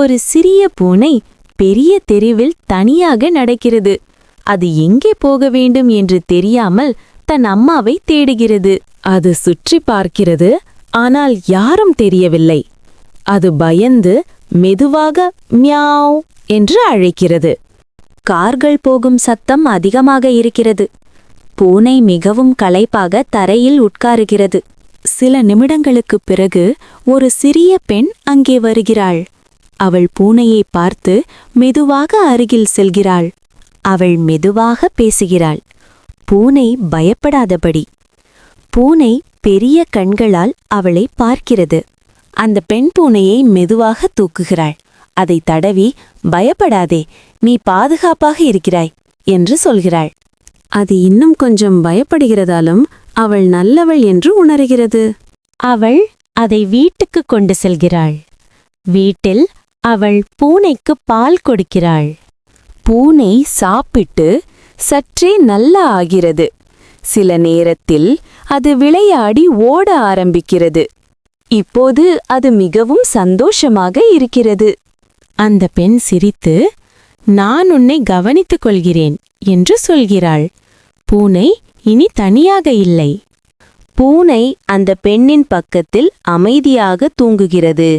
ஒரு சிறிய பூனை பெரிய தெருவில் தனியாக நடக்கிறது. அது எங்கே போக வேண்டும் என்று தெரியாமல் தன் அம்மாவை தேடுகிறது. அது சுற்றி பார்க்கிறது, ஆனால் யாரும் தெரியவில்லை. அது பயந்து மெதுவாக மியாவ் என்று அழைக்கிறது. கார்கள் போகும் சத்தம் அதிகமாக இருக்கிறது. பூனை மிகவும் களைப்பாக தரையில் உட்காருகிறது. சில நிமிடங்களுக்குப் பிறகு ஒரு சிறிய பெண் அங்கே வருகிறாள். அவள் பூனையை பார்த்து மெதுவாக அருகில் செல்கிறாள். அவள் மெதுவாக பேசுகிறாள். பூனை பயப்படாதபடி. பூனை பெரிய கண்களால் அவளை பார்க்கிறது. அந்த பெண் பூனையை மெதுவாக தூக்குகிறாள். அதை தடவி, பயப்படாதே, நீ பாதுகாப்பாக இருக்கிறாய் என்று சொல்கிறாள். அது இன்னும் கொஞ்சம் பயப்படுகிறதாலும் அவள் நல்லவள் என்று உணர்கிறது. அவள் அதை வீட்டுக்கு கொண்டு செல்கிறாள். வீட்டில் அவள் பூனைக்கு பால் கொடுக்கிறாள். பூனை சாப்பிட்டு சற்றே நல்ல ஆகிறது. சில நேரத்தில் அது விளையாடி ஓட ஆரம்பிக்கிறது. இப்போது அது மிகவும் சந்தோஷமாக இருக்கிறது. அந்த பெண் சிரித்து, நான் உன்னை கவனித்துக் கொள்கிறேன் என்று சொல்கிறாள். பூனை இனி தனியாக இல்லை. பூனை அந்த பெண்ணின் பக்கத்தில் அமைதியாக தூங்குகிறது.